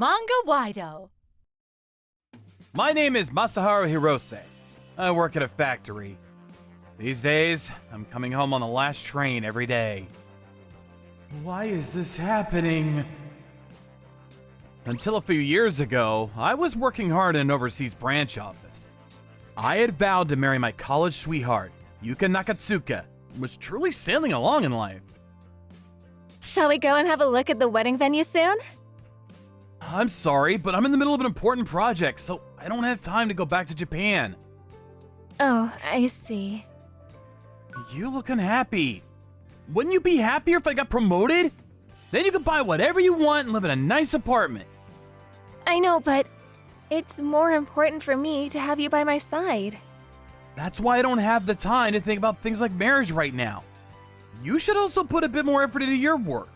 Manga-Waido. My name is Masaharu Hirose. I work at a factory. These days, I'm coming home on the last train every day. Why is this happening? Until a few years ago, I was working hard in an overseas branch office. I had vowed to marry my college sweetheart, Yuka Nakatsuka, and was truly sailing along in life. Shall we go and have a look at the wedding venue soon? I'm sorry, but I'm in the middle of an important project, so I don't have time to go back to Japan. Oh, I see. You look unhappy. Wouldn't you be happier if I got promoted? Then you could buy whatever you want and live in a nice apartment. I know, but it's more important for me to have you by my side. That's why I don't have the time to think about things like marriage right now. You should also put a bit more effort into your work.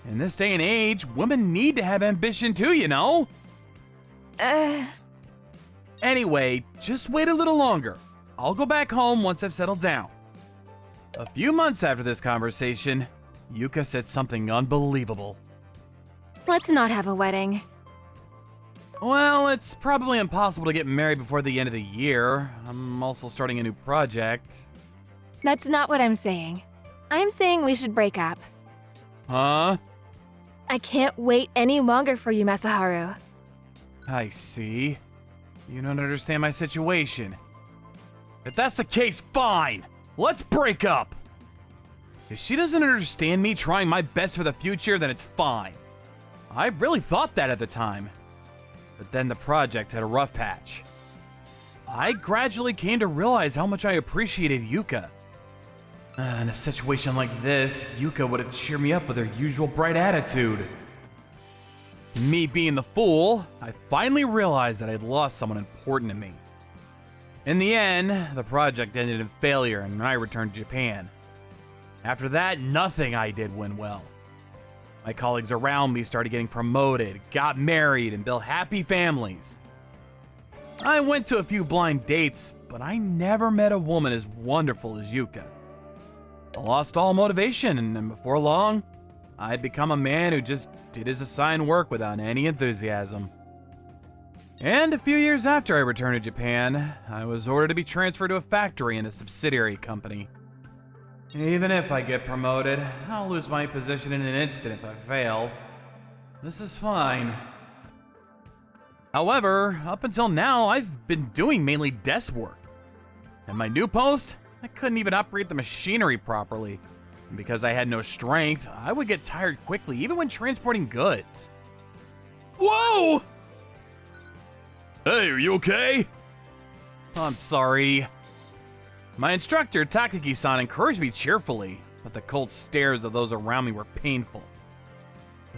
In this day and age, women need to have ambition too, you know? Anyway, just wait a little longer. I'll go back home once I've settled down. A few months after this conversation, Yuka said something unbelievable. Let's not have a wedding. Well, it's probably impossible to get married before the end of the year. I'm also starting a new project. That's not what I'm saying. I'm saying we should break up. Huh? I can't wait any longer for you, Masaharu. I see. You don't understand my situation. If that's the case, fine! Let's break up! If she doesn't understand me trying my best for the future, then it's fine. I really thought that at the time. But then the project had a rough patch. I gradually came to realize how much I appreciated Yuka. In a situation like this, Yuka would have cheered me up with her usual bright attitude. Me being the fool, I finally realized that I'd lost someone important to me. In the end, the project ended in failure and I returned to Japan. After that, nothing I did went well. My colleagues around me started getting promoted, got married, and built happy families. I went to a few blind dates, but I never met a woman as wonderful as Yuka. I lost all motivation, and before long, I'd become a man who just did his assigned work without any enthusiasm. And a few years after I returned to Japan, I was ordered to be transferred to a factory in a subsidiary company. Even if I get promoted, I'll lose my position in an instant if I fail. This is fine. However, up until now, I've been doing mainly desk work. At my new post, I couldn't even operate the machinery properly. And because I had no strength, I would get tired quickly, even when transporting goods. Whoa! Hey, are you okay? I'm sorry. My instructor, Takagi-san, encouraged me cheerfully, but the cold stares of those around me were painful.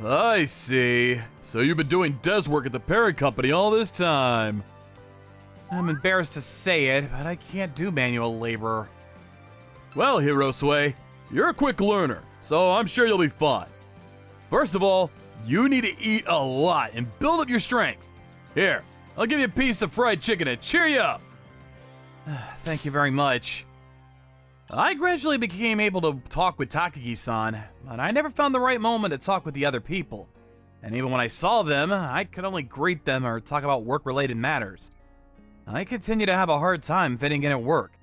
I see. So you've been doing desk work at the parent company all this time. I'm embarrassed to say it, but I can't do manual labor. Well, Hirose, you're a quick learner, so I'm sure you'll be fine. First of all, you need to eat a lot and build up your strength. Here, I'll give you a piece of fried chicken to cheer you up. Thank you very much. I gradually became able to talk with Takagi-san, but I never found the right moment to talk with the other people. And even when I saw them, I could only greet them or talk about work-related matters. I continue to have a hard time fitting in at work.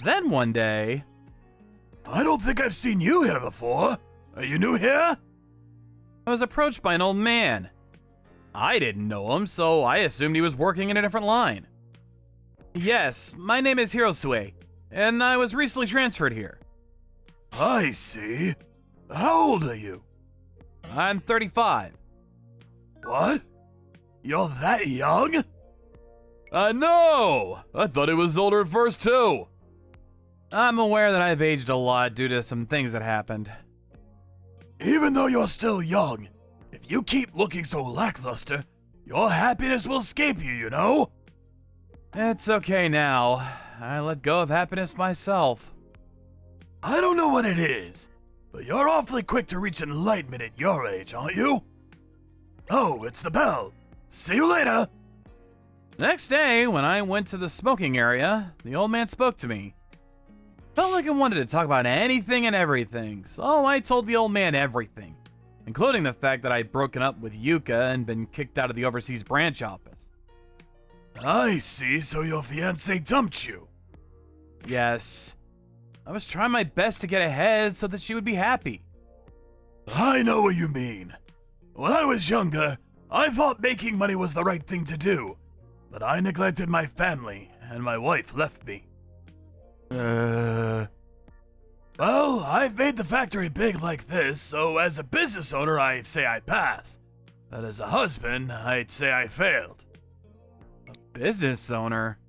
Then one day... I don't think I've seen you here before. Are you new here? I was approached by an old man. I didn't know him, so I assumed he was working in a different line. Yes, my name is Hirose, and I was recently transferred here. I see. How old are you? I'm 35. What? You're that young? No! I thought he was older at first, too. I'm aware that I've aged a lot due to some things that happened. Even though you're still young, if you keep looking so lackluster, your happiness will escape you, you know? It's okay now. I let go of happiness myself. I don't know what it is, but you're awfully quick to reach enlightenment at your age, aren't you? Oh, it's the bell. See you later. Next day, when I went to the smoking area, the old man spoke to me. Felt like I wanted to talk about anything and everything, so I told the old man everything. including the fact that I'd broken up with Yuka and been kicked out of the overseas branch office. I see, so your fiancée dumped you. Yes. I was trying my best to get ahead so that she would be happy. I know what you mean. When I was younger, I thought making money was the right thing to do, but I neglected my family, and my wife left me. Well, I've made the factory big like this, so as a business owner, I'd say I pass. But as a husband, I'd say I failed. A business owner?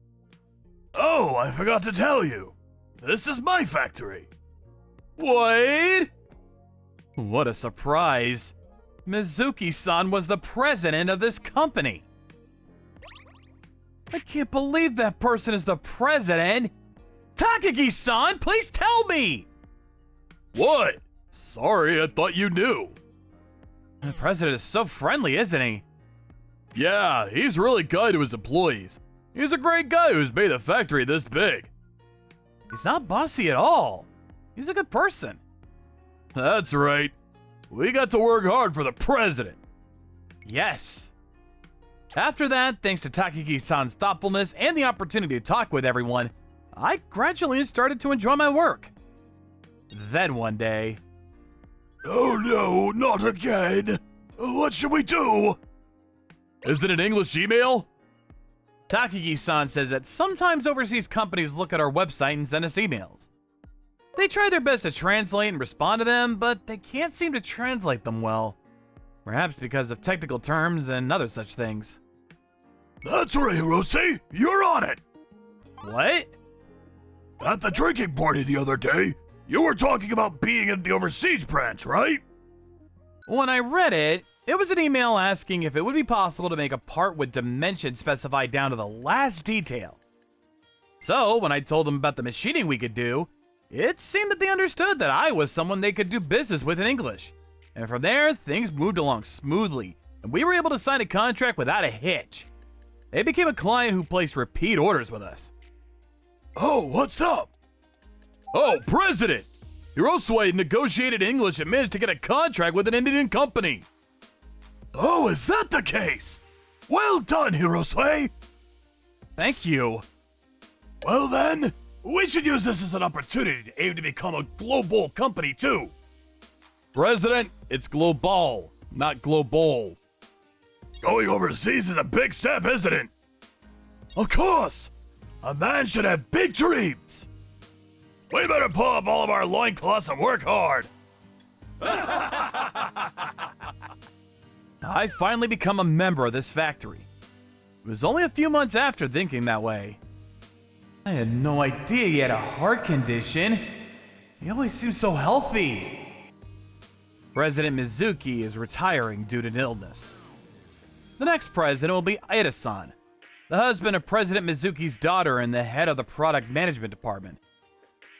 Oh, I forgot to tell you. This is my factory. What? What a surprise. Mizuki-san was the president of this company. I can't believe that person is the president. Takagi-san, please tell me! What? Sorry, I thought you knew. The president is so friendly, isn't he? Yeah, he's really kind to his employees. He's a great guy who's made the factory this big. He's not bossy at all. He's a good person. That's right. We got to work hard for the president. Yes. After that, thanks to Takagi-san's thoughtfulness and the opportunity to talk with everyone, I gradually started to enjoy my work. Then one day... Oh no, not again. What should we do? Is it an English email? Takagi-san says that sometimes overseas companies look at our website and send us emails. They try their best to translate and respond to them, but they can't seem to translate them well. Perhaps because of technical terms and other such things. That's right, Hirose. You're on it. What? At the drinking party the other day, you were talking about being in the overseas branch, right? When I read it, it was an email asking if it would be possible to make a part with dimensions specified down to the last detail. So, when I told them about the machining we could do, it seemed that they understood that I was someone they could do business with in English. And from there, things moved along smoothly, and we were able to sign a contract without a hitch. They became a client who placed repeat orders with us. Oh, what's up? Oh, President! Hirose negotiated English and managed to get a contract with an Indian company. Oh, is that the case? Well done, Hirose! Thank you. Well then, we should use this as an opportunity to aim to become a global company too. President, it's global, not global. Going overseas is a big step, isn't it? Of course! A man should have big dreams! We better pull up all of our loincloths and work hard! I finally become a member of this factory. It was only a few months after thinking that way. I had no idea he had a heart condition. He always seemed so healthy. President Mizuki is retiring due to an illness. The next president will be Aida-san, the husband of President Mizuki's daughter and the head of the product management department.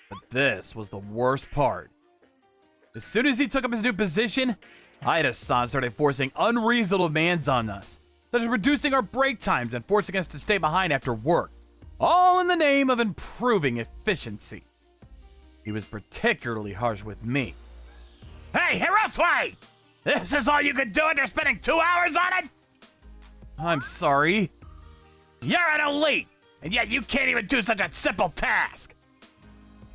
But this was the worst part. As soon as he took up his new position, Aida-san started forcing unreasonable demands on us, such as reducing our break times and forcing us to stay behind after work, all in the name of improving efficiency. He was particularly harsh with me. Hey, Hirose! This is all you can do after spending 2 hours on it? I'm sorry. You're an elite, and yet you can't even do such a simple task!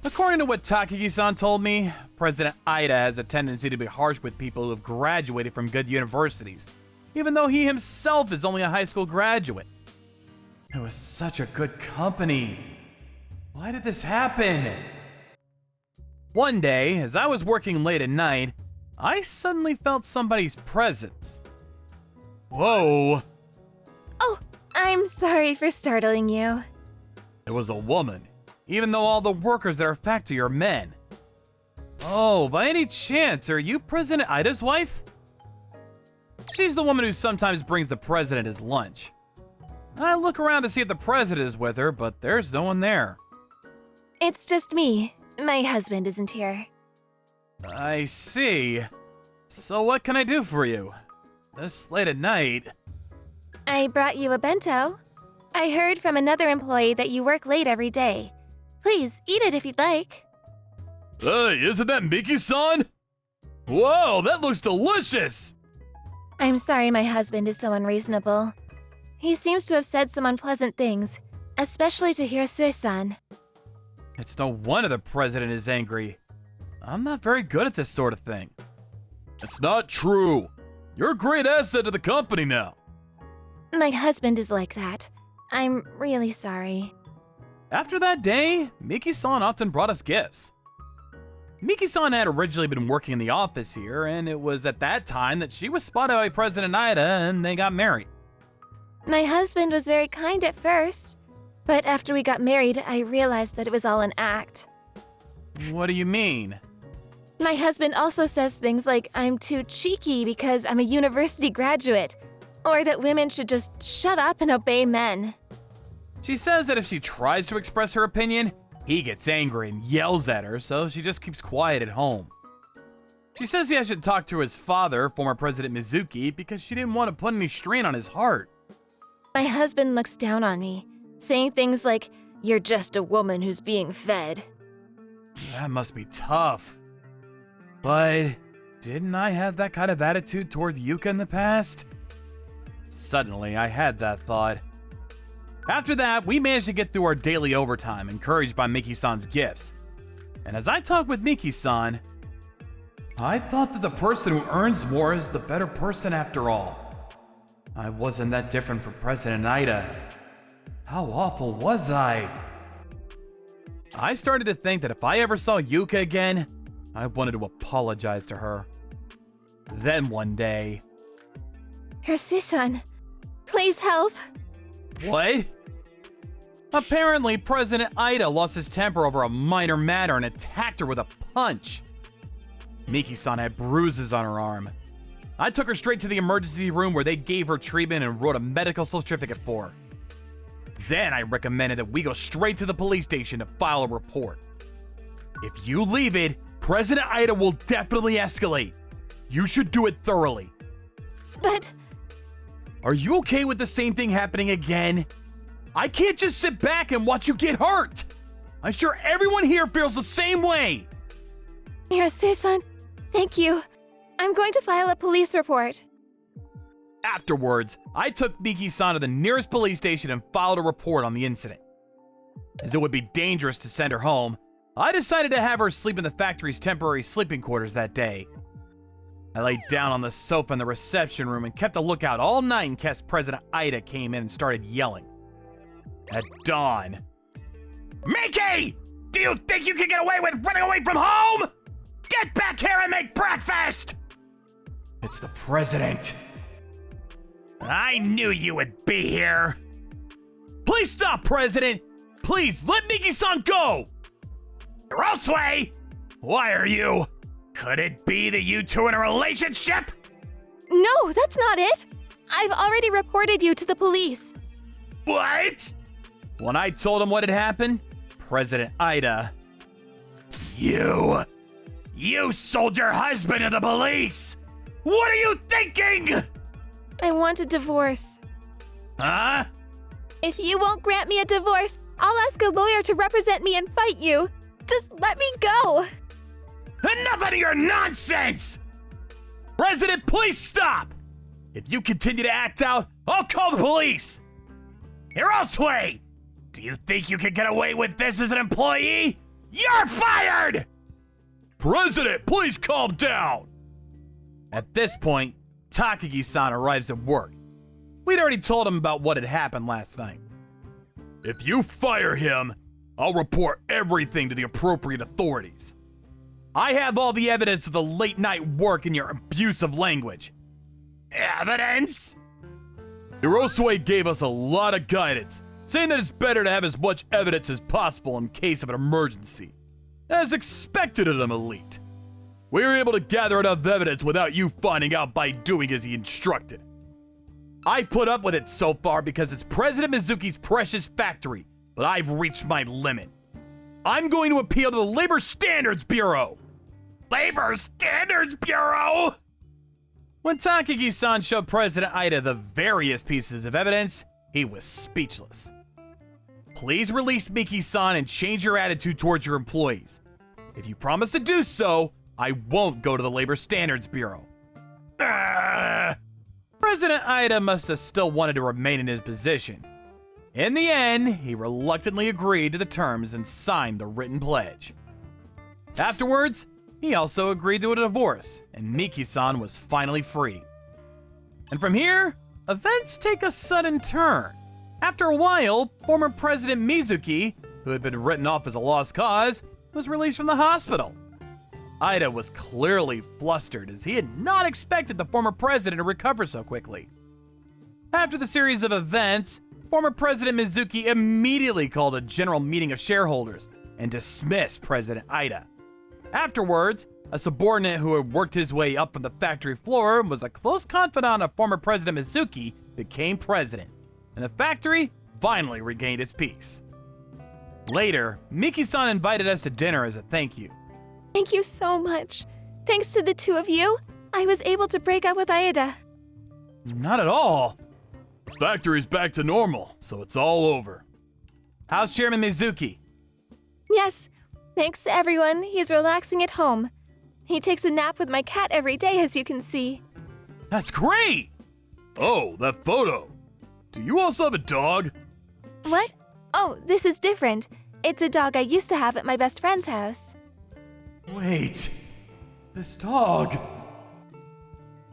According to what Takagi-san told me, President Aida has a tendency to be harsh with people who have graduated from good universities, even though he himself is only a high school graduate. It was such a good company. Why did this happen? One day, as I was working late at night, I suddenly felt somebody's presence. Whoa! Oh, I'm sorry for startling you. It was a woman, even though all the workers at our factory are men. Oh, by any chance, are you President Aida's wife? She's the woman who sometimes brings the president his lunch. I look around to see if the president is with her, but there's no one there. It's just me. My husband isn't here. I see. So what can I do for you? This late at night. I brought you a bento. I heard from another employee that you work late every day. Please, eat it if you'd like. Hey, isn't that Miki-san? Whoa, that looks delicious! I'm sorry my husband is so unreasonable. He seems to have said some unpleasant things, especially to Hirosue-san. It's no wonder the president is angry. I'm not very good at this sort of thing. It's not true. You're a great asset to the company now. My husband is like that. I'm really sorry. After that day, Miki-san often brought us gifts. Miki-san had originally been working in the office here, and it was at that time that she was spotted by President Aida and they got married. My husband was very kind at first, but after we got married, I realized that it was all an act. What do you mean? My husband also says things like I'm too cheeky because I'm a university graduate, or that women should just shut up and obey men. She says that if she tries to express her opinion, he gets angry and yells at her, so she just keeps quiet at home. She says he should talk to his father, former President Mizuki, because she didn't want to put any strain on his heart. My husband looks down on me, saying things like, "You're just a woman who's being fed." That must be tough. But didn't I have that kind of attitude toward Yuka in the past? Suddenly, I had that thought. After that, we managed to get through our daily overtime, encouraged by Miki-san's gifts. And as I talked with Miki-san, I thought that the person who earns more is the better person after all. I wasn't that different from President Aida. How awful was I? I started to think that if I ever saw Yuka again, I wanted to apologize to her. Then one day... Hirosue-san, please help. What? Apparently, President Aida lost his temper over a minor matter and attacked her with a punch. Miki-san had bruises on her arm. I took her straight to the emergency room where they gave her treatment and wrote a medical certificate for her. Then I recommended that we go straight to the police station to file a report. If you leave it, President Aida will definitely escalate. You should do it thoroughly. But... Are you okay with the same thing happening again? I can't just sit back and watch you get hurt. I'm sure everyone here feels the same way. Hirosue-san, thank you. I'm going to file a police report. Afterwards, I took Miki-san to the nearest police station and filed a report on the incident. As it would be dangerous to send her home, I decided to have her sleep in the factory's temporary sleeping quarters that day. I laid down on the sofa in the reception room and kept a lookout all night in case President Aida came in and started yelling. At dawn, Miki! Do you think you can get away with running away from home? Get back here and make breakfast! It's the president. I knew you would be here. Please stop, President! Please, let Miki-san go! Hirosue! Why are you? Could it be that you two are in a relationship? No, that's not it. I've already reported you to the police. What? When I told him what had happened, President Aida... You sold your husband to the police! What are you thinking? I want a divorce. Huh? If you won't grant me a divorce, I'll ask a lawyer to represent me and fight you. Just let me go. Enough of your nonsense! President, please stop! If you continue to act out, I'll call the police! Hirosue! Do you think you can get away with this as an employee? You're fired! President, please calm down! At this point, Takagi-san arrives at work. We'd already told him about what had happened last night. If you fire him, I'll report everything to the appropriate authorities. I have all the evidence of the late night work and your abusive language. Evidence? Hirosue gave us a lot of guidance, saying that it's better to have as much evidence as possible in case of an emergency. As expected of them elite. We were able to gather enough evidence without you finding out by doing as he instructed. I put up with it so far because it's President Mizuki's precious factory, but I've reached my limit. I'm going to appeal to the Labor Standards Bureau. Labor Standards Bureau? When Takagi-san showed President Aida the various pieces of evidence, he was speechless. Please release Miki-san and change your attitude towards your employees. If you promise to do so, I won't go to the Labor Standards Bureau. President Aida must have still wanted to remain in his position. In the end, he reluctantly agreed to the terms and signed the written pledge. Afterwards, he also agreed to a divorce, and Miki-san was finally free. And from here, events take a sudden turn. After a while, former President Mizuki, who had been written off as a lost cause, was released from the hospital. Aida was clearly flustered, as he had not expected the former president to recover so quickly. After the series of events, former President Mizuki immediately called a general meeting of shareholders and dismissed President Aida. Afterwards, a subordinate who had worked his way up from the factory floor and was a close confidant of former President Mizuki became president, and the factory finally regained its peace. Later, Miki-san invited us to dinner as a thank you. Thank you so much. Thanks to the two of you, I was able to break up with Aida. Not at all. The factory's back to normal, so it's all over. How's Chairman Mizuki? Yes, thanks to everyone, he's relaxing at home. He takes a nap with my cat every day, as you can see. That's great! Oh, that photo. Do you also have a dog? What? Oh, this is different. It's a dog I used to have at my best friend's house. Wait, this dog.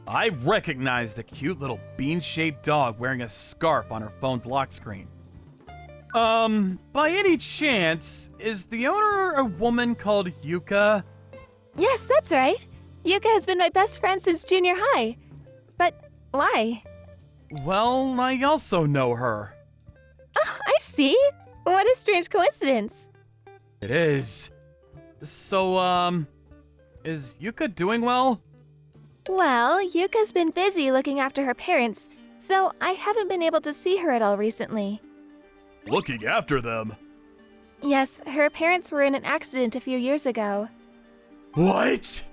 I recognized the cute little bean-shaped dog wearing a scarf on her phone's lock screen. By any chance, is the owner a woman called Yuka? Yes, that's right. Yuka has been my best friend since junior high. But why? Well, I also know her. Oh, I see. What a strange coincidence. It is. So, is Yuka doing well? Well, Yuka's been busy looking after her parents, so I haven't been able to see her at all recently. Looking after them? Yes, her parents were in an accident a few years ago. What?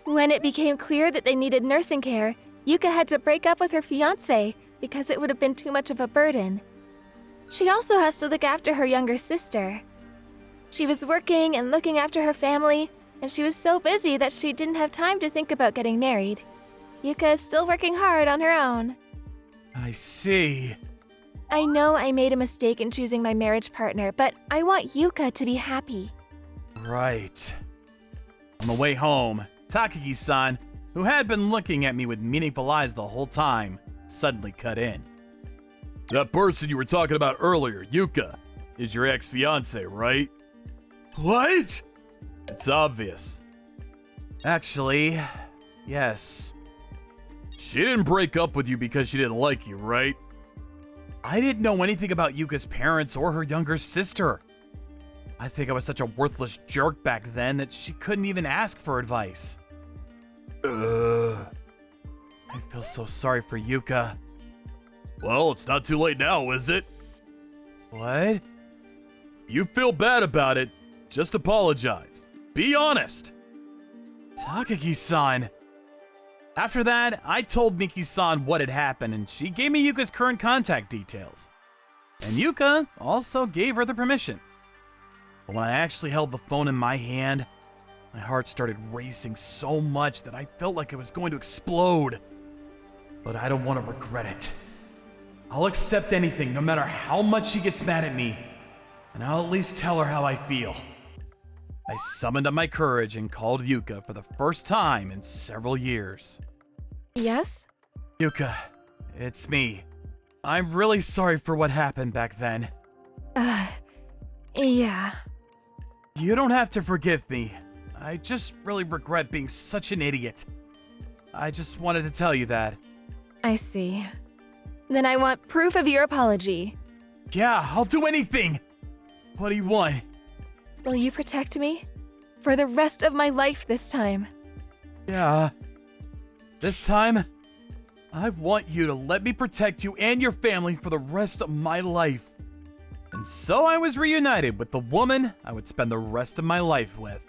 When it became clear that they needed nursing care, Yuka had to break up with her fiancé because it would have been too much of a burden. She also has to look after her younger sister. She was working and looking after her family, and she was so busy that she didn't have time to think about getting married. Yuka is still working hard on her own. I see. I know I made a mistake in choosing my marriage partner, but I want Yuka to be happy. Right. On the way home, Takagi-san, who had been looking at me with meaningful eyes the whole time, suddenly cut in. That person you were talking about earlier, Yuka, is your ex-fiancé, right? What? It's obvious. Actually, yes. She didn't break up with you because she didn't like you, right? I didn't know anything about Yuka's parents or her younger sister. I think I was such a worthless jerk back then that she couldn't even ask for advice. I feel so sorry for Yuka. Well, it's not too late now, is it? What? You feel bad about it, just apologize. Be honest. Takagi-san. After that, I told Miki-san what had happened, and she gave me Yuka's current contact details. And Yuka also gave her the permission. But when I actually held the phone in my hand, my heart started racing so much that I felt like it was going to explode. But I don't want to regret it. I'll accept anything, no matter how much she gets mad at me, and I'll at least tell her how I feel. I summoned up my courage and called Yuka for the first time in several years. Yes? Yuka, it's me. I'm really sorry for what happened back then. Yeah. You don't have to forgive me. I just really regret being such an idiot. I just wanted to tell you that. I see. Then I want proof of your apology. Yeah, I'll do anything. What do you want? Will you protect me? For the rest of my life this time. Yeah. This time, I want you to let me protect you and your family for the rest of my life. And so I was reunited with the woman I would spend the rest of my life with.